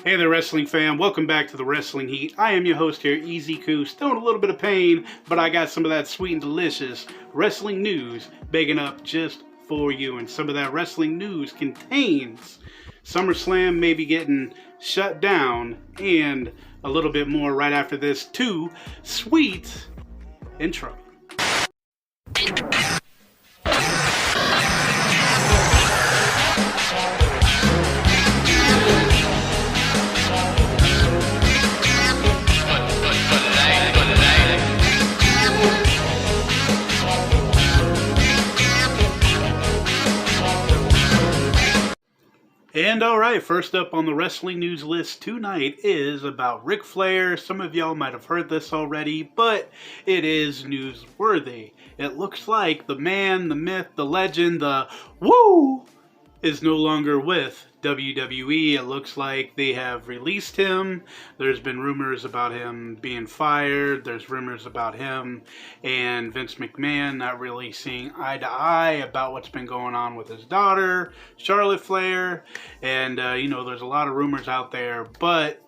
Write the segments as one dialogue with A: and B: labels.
A: Hey there, wrestling fam. Welcome back to the Wrestling Heat. I am your host here, Easy Koo. Still in a little bit of pain, but I got some of that sweet and delicious wrestling news baking up just for you. And some of that wrestling news contains SummerSlam may be getting shut down and a little bit more right after this too. Sweet intro. And alright, first up on the wrestling news list tonight is about Ric Flair. Some of y'all might have heard this already, but it is newsworthy. It looks like the man, the myth, the legend, the woo is no longer with WWE. It looks like they have released him. There's been rumors about him being fired. There's rumors about him and Vince McMahon not really seeing eye to eye about what's been going on with his daughter, Charlotte Flair. And, there's a lot of rumors out there. But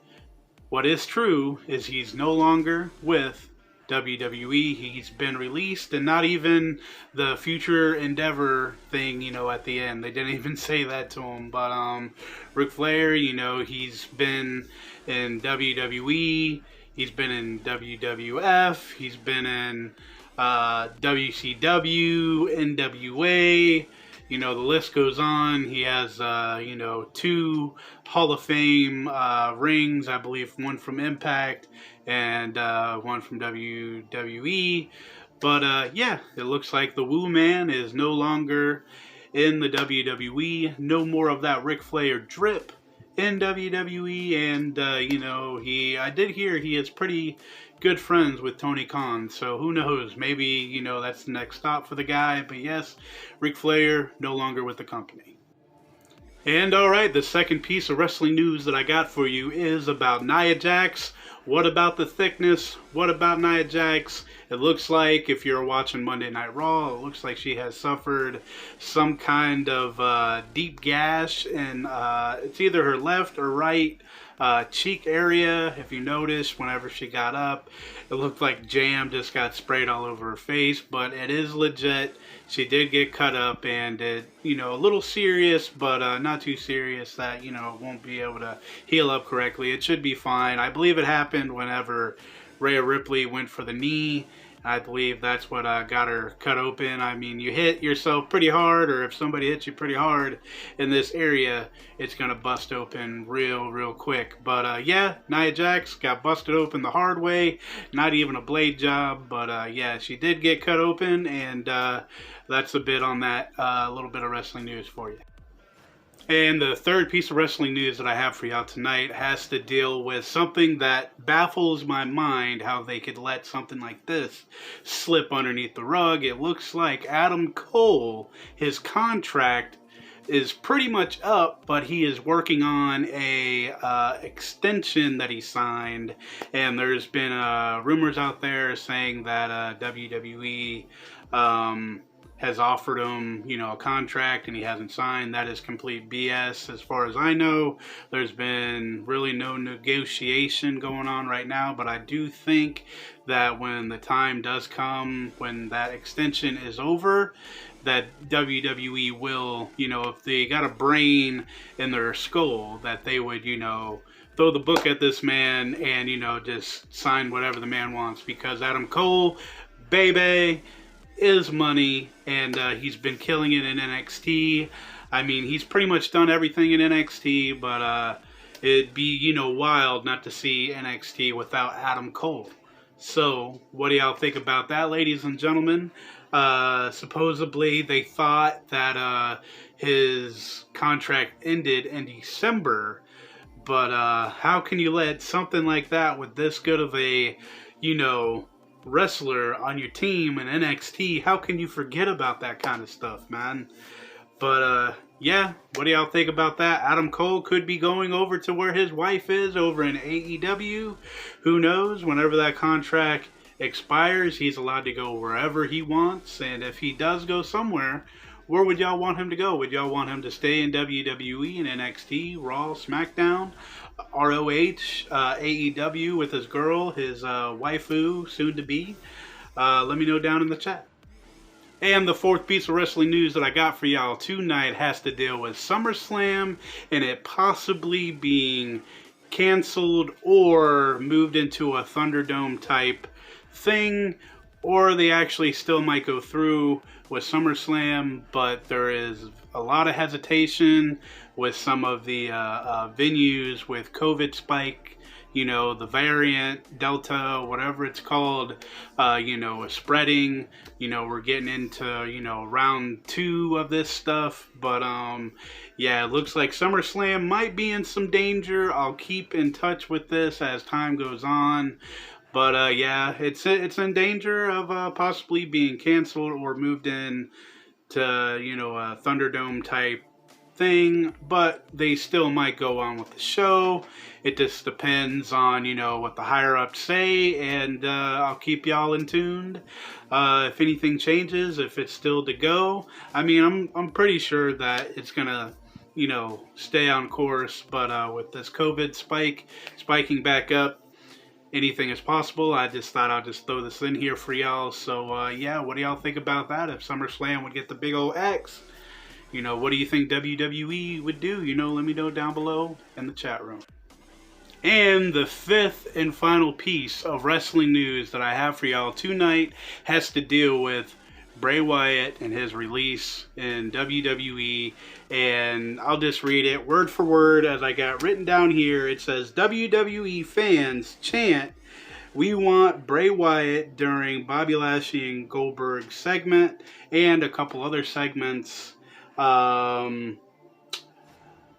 A: what is true is he's no longer with WWE. He's been released, and not even the future endeavor thing, at the end. They didn't even say that to him. But Ric Flair, he's been in WWE, he's been in WWF, he's been in WCW, NWA. The list goes on. He has, 2 Hall of Fame rings, I believe, one from Impact and one from WWE. But, it looks like the Woo Man is no longer in the WWE. No more of that Ric Flair drip in WWE. And, I did hear he is pretty good friends with Tony Khan, so who knows, maybe, that's the next stop for the guy. But yes, Ric Flair no longer with the company. And alright, the second piece of wrestling news that I got for you is about Nia Jax. What about the thickness? What about Nia Jax? It looks like, if you're watching Monday Night Raw, it looks like she has suffered some kind of deep gash in it's either her left or right cheek area. If you notice, whenever she got up, it looked like jam just got sprayed all over her face. But it is legit. She did get cut up, and it, a little serious, but not too serious that, it won't be able to heal up correctly. It should be fine. I believe it happened whenever Rhea Ripley went for the knee. I believe that's what got her cut open. I mean, you hit yourself pretty hard, or if somebody hits you pretty hard in this area, it's going to bust open real quick. But Nia Jax got busted open the hard way. Not even a blade job, but she did get cut open, and that's a bit on that little bit of wrestling news for you. And the third piece of wrestling news that I have for y'all tonight has to deal with something that baffles my mind, how they could let something like this slip underneath the rug. It looks like Adam Cole, his contract is pretty much up, but he is working on a extension that he signed, and there's been rumors out there saying that WWE has offered him, a contract, and he hasn't signed. That is complete BS. As far as I know, there's been really no negotiation going on right now, but I do think that when the time does come, when that extension is over, that WWE will, if they got a brain in their skull, that they would, throw the book at this man and, just sign whatever the man wants, because Adam Cole, baby, is money, and he's been killing it in NXT. I mean, he's pretty much done everything in NXT, but it'd be, wild not to see NXT without Adam Cole. So, what do y'all think about that, ladies and gentlemen? Supposedly, they thought that his contract ended in December, but how can you let something like that with this good of a, wrestler on your team in NXT, how can you forget about that kind of stuff, man? But what do y'all think about that? Adam Cole could be going over to where his wife is over in AEW. Who knows? Whenever that contract expires, he's allowed to go wherever he wants, and if he does go somewhere where would y'all want him to go? Would y'all want him to stay in WWE and NXT, Raw, SmackDown, ROH, AEW with his girl, his waifu, soon to be? Let me know down in the chat. And the fourth piece of wrestling news that I got for y'all tonight has to deal with SummerSlam and it possibly being canceled or moved into a Thunderdome type thing, or they actually still might go through with SummerSlam, but there is a lot of hesitation with some of the venues with COVID spike, the variant, Delta, whatever it's called, is spreading. We're getting into, round 2 of this stuff. But, it looks like SummerSlam might be in some danger. I'll keep in touch with this as time goes on. But, it's in danger of possibly being canceled or moved in to, a Thunderdome type thing, but they still might go on with the show. It just depends on, what the higher ups say, and I'll keep y'all in tuned. If anything changes, if it's still to go, I'm pretty sure that it's gonna, stay on course, but with this COVID spiking back up, anything is possible. I just thought I'd just throw this in here for y'all. So, what do y'all think about that? If SummerSlam would get the big old X, what do you think WWE would do? Let me know down below in the chat room. And the fifth and final piece of wrestling news that I have for y'all tonight has to deal with Bray Wyatt and his release in WWE. And I'll just read it word for word as I got written down here. It says, WWE fans chant, "We want Bray Wyatt" during Bobby Lashley and Goldberg segment and a couple other segments. And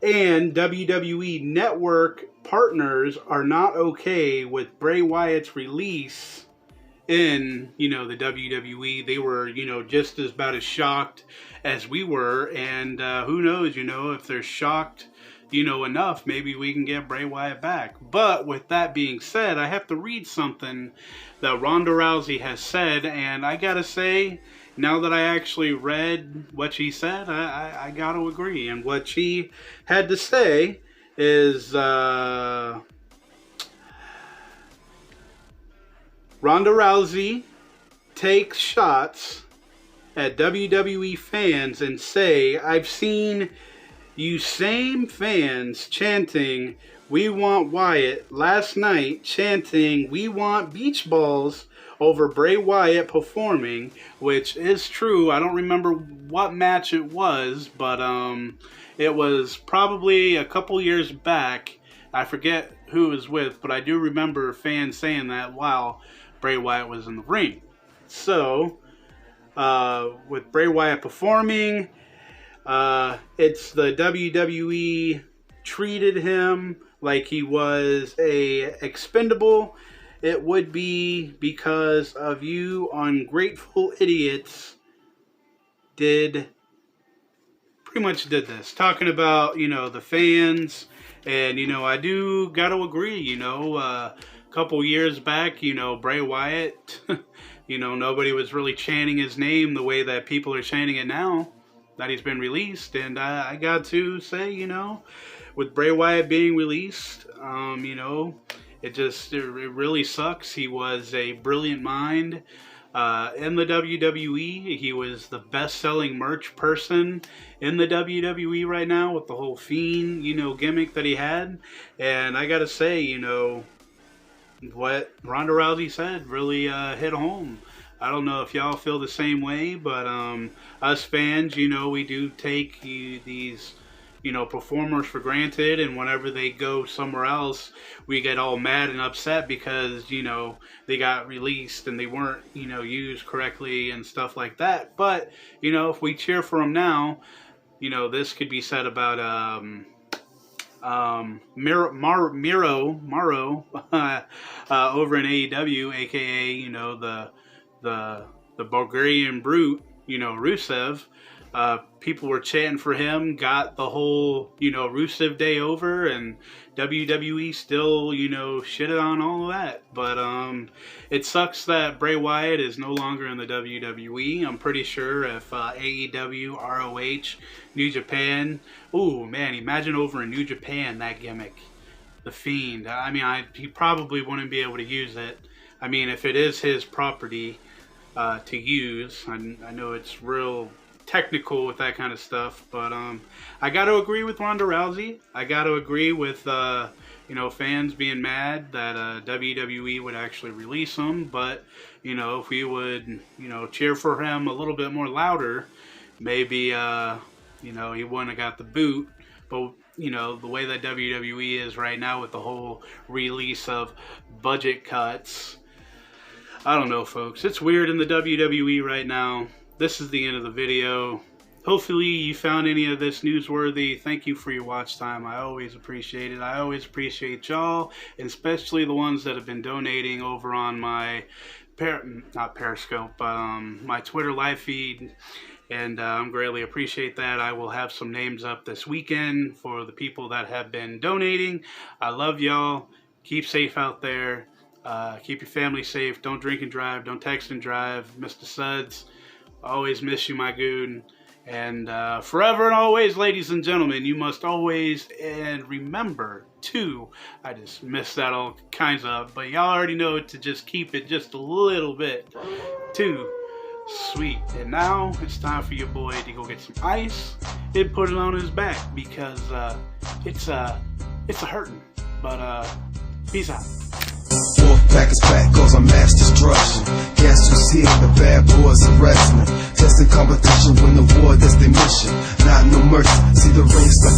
A: WWE Network partners are not okay with Bray Wyatt's release in, the WWE. They were, just about as shocked as we were. And who knows, if they're shocked, enough, maybe we can get Bray Wyatt back. But with that being said, I have to read something that Ronda Rousey has said. And I gotta say, now that I actually read what she said, I got to agree. And what she had to say is, Ronda Rousey takes shots at WWE fans and say, "I've seen you same fans chanting, 'We want Wyatt,' last night chanting, 'We want beach balls,' over Bray Wyatt performing," which is true. I don't remember what match it was, but it was probably a couple years back. I forget who it was with, but I do remember fans saying that while Bray Wyatt was in the ring. So, with Bray Wyatt performing, it's the WWE treated him like he was a expendable. It would be because of you ungrateful idiots pretty much did this. Talking about, the fans. And, I do got to agree, a couple years back, Bray Wyatt, nobody was really chanting his name the way that people are chanting it now that he's been released. And I got to say, with Bray Wyatt being released, it really sucks. He was a brilliant mind in the WWE. He was the best-selling merch person in the WWE right now with the whole Fiend, gimmick that he had. And I gotta say, what Ronda Rousey said really hit home. I don't know if y'all feel the same way, but us fans, we do take these performers for granted, and whenever they go somewhere else, we get all mad and upset because, they got released and they weren't, used correctly and stuff like that. But, if we cheer for them now, this could be said about, Miro, over in AEW, aka, the Bulgarian Brute, Rusev. People were chanting for him, got the whole, Rusev Day over, and WWE still, shitted on all of that. But it sucks that Bray Wyatt is no longer in the WWE. I'm pretty sure if AEW, ROH, New Japan, ooh, man, imagine over in New Japan, that gimmick. The Fiend. I mean, he probably wouldn't be able to use it. I mean, if it is his property to use, I know it's real technical with that kind of stuff, but I got to agree with Ronda Rousey. I got to agree with fans being mad that WWE would actually release him, but if we would cheer for him a little bit more louder, maybe he wouldn't have got the boot. But the way that WWE is right now with the whole release of budget cuts, I don't know, folks. It's weird in the WWE right now. This is the end of the video. Hopefully you found any of this newsworthy. Thank you for your watch time. I always appreciate it. I always appreciate y'all, and especially the ones that have been donating over on my, not Periscope, but my Twitter live feed. And I greatly appreciate that. I will have some names up this weekend for the people that have been donating. I love y'all. Keep safe out there. Keep your family safe. Don't drink and drive. Don't text and drive. Mr. Suds, always miss you, my goon. And forever and always, ladies and gentlemen, you must always and remember to, I just missed that all kinds of, but y'all already know to just keep it just a little bit too sweet. And now it's time for your boy to go get some ice and put it on his back, because it's a hurting. But peace out.
B: Fourth pack is back, cause I'm mass destruction. Guess who's here? The bad boys of wrestling. Testing competition, win the war, that's their mission. Not no mercy, see the rings.